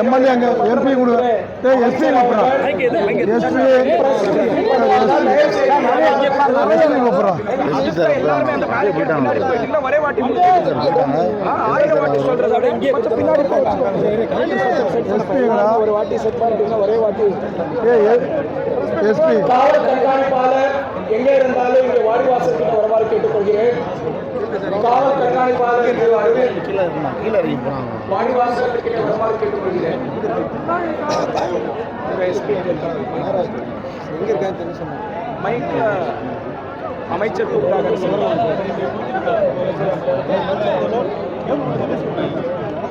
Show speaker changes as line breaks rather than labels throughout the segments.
MLA அங்கே MP கொடு SP SP
காவல் கண்காணிப்பாளர் எங்கே இருந்தாலும் இங்கே வாடிவாசலுக்கு வருமாறு கேட்டுக்கொள்கிறேன். காவல் கண்காணிப்பாளர் வாடிவாசலுக்கு வருமாறு கேட்டுக்கொள்கிறேன். அமைச்சர்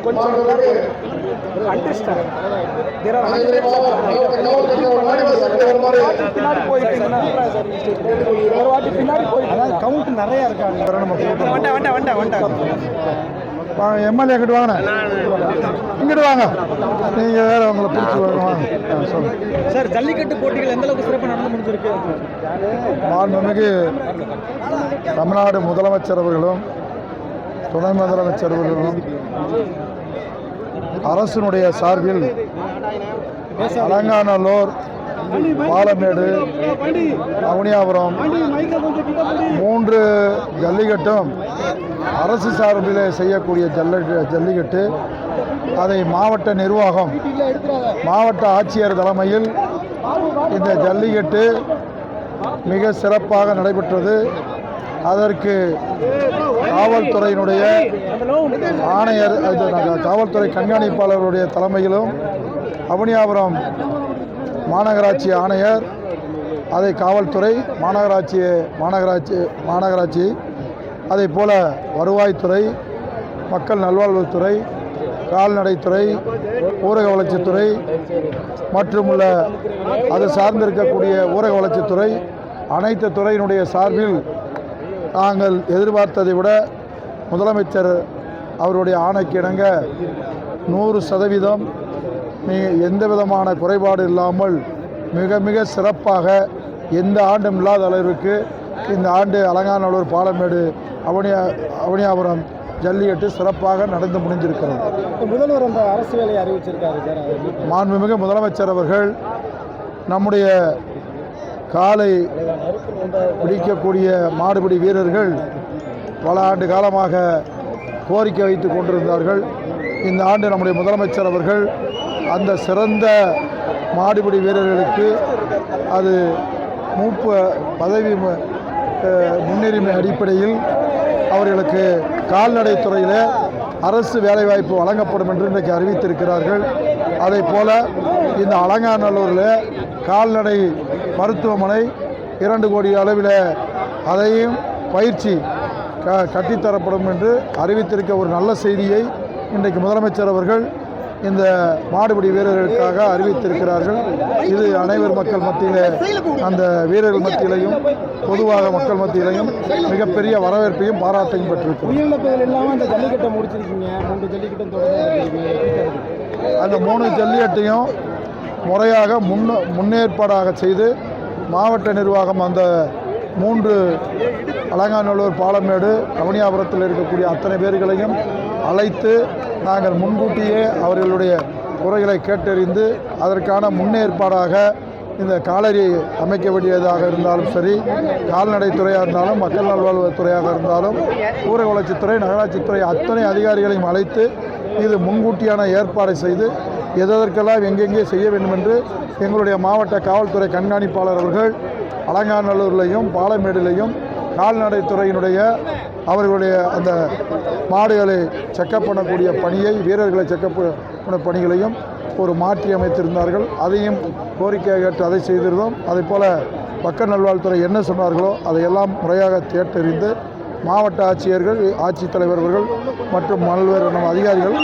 கொஞ்சம்
கவுண்ட் நிறைய இருக்காங்க. எம்எல்ஏ கிட்ட வாங்க, இங்கிட்டு வாங்க, நீங்க வேற உங்களை பிடிச்சி வாங்க
சார். ஜல்லிக்கட்டு போட்டிகள் எந்த அளவுக்கு சிறப்பாக நடந்து முடிஞ்சிருக்கு?
மாண்புமிகு தமிழ்நாடு முதலமைச்சர் அவர்களும் துணை முதலமைச்சர் அவர்களும் அரசினுடைய சார்பில் அலங்காநல்லூர், பாலமேடு, அவனியாபுரம் 3 ஜல்லிக்கட்டும் அரசு சார்பில் செய்யக்கூடிய ஜல்லிக்கட்டு அதை மாவட்ட நிர்வாகம், மாவட்ட ஆட்சியர் தலைமையில் இந்த ஜல்லிக்கட்டு மிக சிறப்பாக நடைபெற்றது. அதற்கு காவல்துறையினுடைய ஆணையர், காவல்துறை கண்காணிப்பாளருடைய தலைமையிலும் அவனியாபுரம் மாநகராட்சி ஆணையர், அதை காவல்துறை, மாநகராட்சி அதே போல வருவாய்த்துறை, மக்கள் நல்வாழ்வுத்துறை, கால்நடைத்துறை, ஊரக வளர்ச்சித்துறை மற்றும் உள்ள அது சார்ந்திருக்கக்கூடிய ஊரக வளர்ச்சித்துறை அனைத்து துறையினுடைய சார்பில் நாங்கள் எதிர்பார்த்ததை விட முதலமைச்சர் அவருடைய ஆணைக்கு இணங்க 100% எந்த விதமான குறைபாடு இல்லாமல் மிக மிக சிறப்பாக எந்த ஆண்டும் இல்லாத அளவிற்கு இந்த ஆண்டு அலங்காநல்லூர், பாலமேடு, அவனியாபுரம் ஜல்லிக்கட்டு சிறப்பாக நடந்து முடிஞ்சிருக்கிறது.
முதல்வர் அந்த அரசு வேலையை அறிவிச்சிருக்காரு சார்.
மாண்புமிகு முதலமைச்சர் அவர்கள் நம்முடைய காலை பிடிக்கக்கூடிய மாடுபிடி வீரர்கள் பல ஆண்டு காலமாக கோரிக்கை வைத்து கொண்டிருந்தார்கள். இந்த ஆண்டு நம்முடைய முதலமைச்சர் அவர்கள் அந்த சிறந்த மாடுபிடி வீரர்களுக்கு அது பதவி முன்னுரிமை அடிப்படையில் அவர்களுக்கு கால்நடைத்துறையில் அரசு வேலைவாய்ப்பு வழங்கப்படும் என்று இன்றைக்கு அறிவித்திருக்கிறார்கள். அதே போல் இந்த அலங்காநல்லூரில் கால்நடை மருத்துவமனை 2 கோடி அளவில் அதையும் பயிற்சி கட்டித்தரப்படும் என்று அறிவித்திருக்க ஒரு நல்ல செய்தியை இன்றைக்கு முதலமைச்சர் அவர்கள் இந்த மாடுபிடி வீரர்களுக்காக அறிவித்திருக்கிறார்கள். இது அனைவர் மக்கள் மத்தியிலே, அந்த வீரர்கள் மத்தியிலையும் பொதுவாக மக்கள் மத்தியிலையும் மிகப்பெரிய வரவேற்பையும் பாராட்டையும் பெற்றிருக்கிறோம். அந்த 3 ஜல்லிக்கட்டையும் முறையாக முன்னேற்பாடாக செய்து மாவட்ட நிர்வாகம் அந்த 3 அலங்காநல்லூர், பாலமேடு, அவனியாபுரத்தில் இருக்கக்கூடிய அத்தனை பேர்களையும் அழைத்து நாங்கள் முன்கூட்டியே அவர்களுடைய குறைகளை கேட்டறிந்து அதற்கான முன்னேற்பாடாக இந்த காலரி அமைக்க வேண்டியதாக இருந்தாலும் சரி, கால்நடைத்துறையாக இருந்தாலும், மக்கள் நல்வாழ்வுத்துறையாக இருந்தாலும், ஊரக வளர்ச்சித்துறை, நகராட்சித்துறை அத்தனை அதிகாரிகளையும் அழைத்து இது முன்கூட்டியான ஏற்பாடை செய்து எதற்கெல்லாம் எங்கெங்கே செய்ய வேண்டும் என்று எங்களுடைய மாவட்ட காவல்துறை கண்காணிப்பாளர் அவர்கள் அலங்காநல்லூர்லையும் பாலமேடுலையும் கால்நடைத்துறையினுடைய அவர்களுடைய அந்த மாடுகளை செக்கப் பண்ணக்கூடிய பணியை, வீரர்களை செக்கப் பண்ண பணிகளையும் ஒரு மாற்றி அமைத்திருந்தார்கள். அதையும் கோரிக்கை கேட்டு அதை செய்திருந்தோம். அதே போல் மக்கள் நல்வாழ்வுத்துறை என்ன சொன்னார்களோ அதையெல்லாம் முறையாக கேட்டறிந்து மாவட்ட ஆட்சியர்கள், ஆட்சித்தலைவர்கள் மற்றும் பல்வேறு அதிகாரிகள்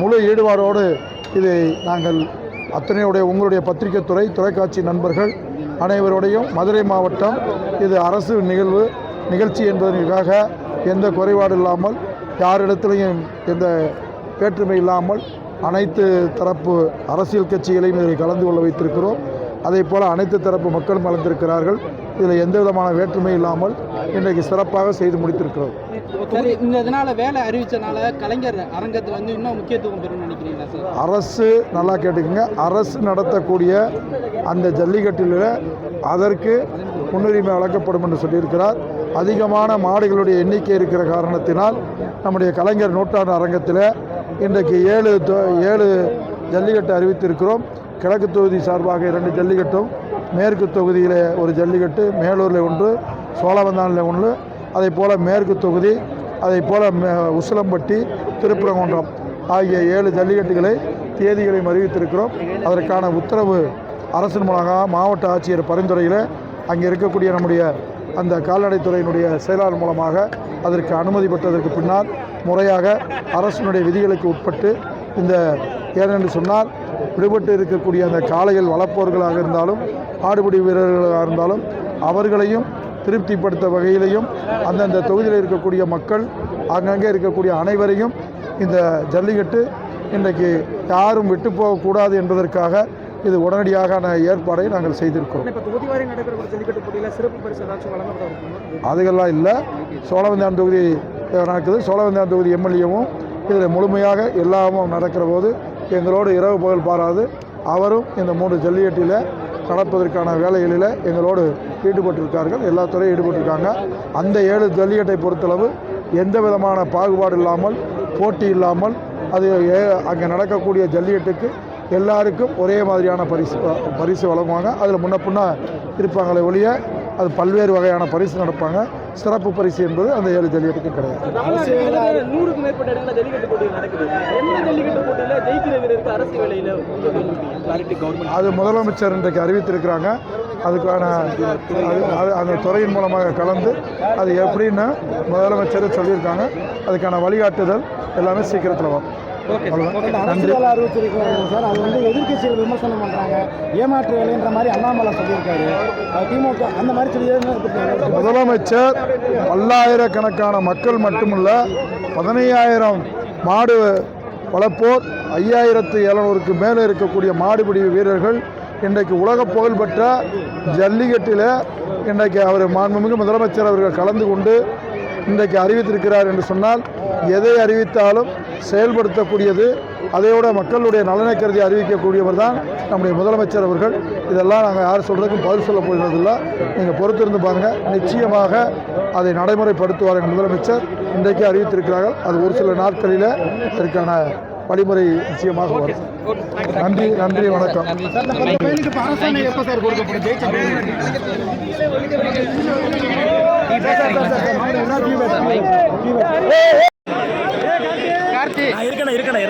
முழு ஈடுபாடோடு இதை நாங்கள் அத்தனையுடைய உங்களுடைய பத்திரிகை துறை, தொலைக்காட்சி நண்பர்கள் அனைவருடையும் மதுரை மாவட்டம் இது அரசு நிகழ்ச்சி என்பதற்காக எந்த குறைபாடு இல்லாமல், யாரிடத்திலையும் எந்த வேற்றுமை இல்லாமல் அனைத்து தரப்பு அரசியல் கட்சிகளையும் இதை கலந்து கொள்ள வைத்திருக்கிறோம். அதே போல் அனைத்து தரப்பு மக்களும் கலந்திருக்கிறார்கள். இதில் எந்த விதமான வேற்றுமை இல்லாமல் இன்றைக்கு சிறப்பாக செய்து முடித்திருக்கிறோம்.
சரி, இந்த இதனால வேலை அறிவிச்சனால கலைஞர் அரங்கத்தில் வந்து இன்னும் முக்கியத்துவம் பெறும்னு நினைக்கிறீங்களா சார்?
அரசு நல்லா கேட்டுக்கங்க, அரசு நடத்தக்கூடிய அந்த ஜல்லிக்கட்டில் அதற்கு முன்னுரிமை வழங்கப்படும் என்று சொல்லியிருக்கிறார். அதிகமான மாடுகளுடைய எண்ணிக்கை இருக்கிற காரணத்தினால் நம்முடைய கலைஞர் நூற்றாண்டு அரங்கத்தில் இன்றைக்கு 7 ஜல்லிக்கட்டு அறிவித்திருக்கிறோம். கிழக்கு தொகுதி சார்பாக 2 ஜல்லிக்கட்டும், மேற்கு தொகுதியில் ஒரு ஜல்லிக்கட்டு, மேலூரில் 1, சோழவந்தானில் 1, அதே போல் மேற்கு தொகுதி, அதே போல் உசிலம்பட்டி, திருப்பரங்குன்றம் ஆகிய 7 ஜல்லிக்கட்டுகளை தேதிகளையும் அறிவித்திருக்கிறோம். அதற்கான உத்தரவு அரசின் மூலமாக மாவட்ட ஆட்சியர் பரிந்துரையில் அங்கே இருக்கக்கூடிய நம்முடைய அந்த கால்நடைத்துறையினுடைய செயலாளர் மூலமாக அதற்கு அனுமதி பெற்றதற்கு பின்னால் முறையாக அரசினுடைய விதிகளுக்கு உட்பட்டு இந்த ஏனென்று சொன்னால் விடுபட்டு இருக்கக்கூடிய அந்த காளைகள் வளர்ப்பவர்களாக இருந்தாலும் ஆடுபிடி வீரர்களாக இருந்தாலும் அவர்களையும் திருப்திப்படுத்த வகையிலையும் அந்தந்த தொகுதியில் இருக்கக்கூடிய மக்கள் அங்கங்கே இருக்கக்கூடிய அனைவரையும் இந்த ஜல்லிக்கட்டு இன்றைக்கு யாரும் விட்டு போகக்கூடாது என்பதற்காக இது உடனடியான ஏற்பாடை நாங்கள் செய்திருக்கிறோம். அதுகெல்லாம் இல்லை, சோழவந்தான் தொகுதி நடக்குது. சோழவந்தான் தொகுதி எம்எல்ஏவும் இதில் முழுமையாக எல்லாமும் நடக்கிற போது எங்களோடு இரவு பகல் பாராது அவரும் இந்த 3 ஜல்லிக்கட்டில் நடப்பதற்கான வேலைகளில் எங்களோடு ஈடுபட்டிருக்கார்கள். எல்லா துறையும் ஈடுபட்டிருக்காங்க. அந்த 7 ஜல்லிக்கட்டை பொறுத்தளவு எந்த விதமான பாகுபாடு இல்லாமல், போட்டி இல்லாமல், அது அங்கே நடக்கக்கூடிய ஜல்லிக்கட்டுக்கு எல்லாருக்கும் ஒரே மாதிரியான பரிசு வழங்குவாங்க. அதில் முன்ன பின்ன இருப்பாங்களே ஒழிய அது பல்வேறு வகையான பரிசு நடப்பாங்க. சிறப்பு பரிசு என்பது அந்த 7 ஜல்லிக்கட்டுக்கும் கிடையாது.
100க்கும் மேற்பட்ட இடங்களில் ஜல்லிக்கட்டு போட்டிகள் நடக்குது. எந்த ஜல்லிக்கட்டு போட்டியில் ஜெயிக்கிற வீரருக்கு அரசு வேலையில்
அது முதலமைச்சர் இன்றைக்கு அறிவித்திருக்கிறாங்க. அதுக்கான அந்த துறையின் மூலமாக கலந்து அது எப்படின்னு முதலமைச்சர் சொல்லியிருக்காங்க. அதுக்கான வழிகாட்டுதல் எல்லாமே சீக்கிரத்தில் வரும்.
நன்றி. அறிவிச்சிருக்காங்க சார், அது வந்து எதிர்கட்சிகள் விமர்சனம் பண்ணுறாங்க, ஏமாற்று வேலைன்ற மாதிரி அண்ணாமலை சொல்லியிருக்காரு. திமுக அந்த மாதிரி சொல்லி
முதலமைச்சர் பல்லாயிரக்கணக்கான மக்கள் மட்டுமல்ல 15,000 மாடு வளர்ப்போர் 5,700க்கு மேலே இருக்கக்கூடிய மாடுபிடி வீரர்கள் இன்றைக்கு உலக புகழ்பெற்ற ஜல்லிக்கட்டில் இன்றைக்கு அவர் மாண்புமிகு முதலமைச்சர் அவர்கள் கலந்து கொண்டு இன்றைக்கு அறிவித்திருக்கிறார் என்று சொன்னால் எதை அறிவித்தாலும் செயல்படுத்தக்கூடியது, அதையோட மக்களுடைய நலனை கருதி அறிவிக்கக்கூடியவர் தான் நம்முடைய முதலமைச்சர் அவர்கள். இதெல்லாம் நாங்கள் யார் சொல்கிறதுக்கும் பதில் சொல்ல போகிறதில்லை. நீங்கள் பொறுத்திருந்து பாருங்கள், நிச்சயமாக அதை நடைமுறைப்படுத்துவார் எங்கள் முதலமைச்சர். இன்றைக்கு அறிவித்திருக்கிறார்கள். அது ஒரு சில நாட்களில் அதற்கான வழிமுறை நிச்சயமாக வரும். நன்றி, நன்றி, வணக்கம்.
இருக்கணும்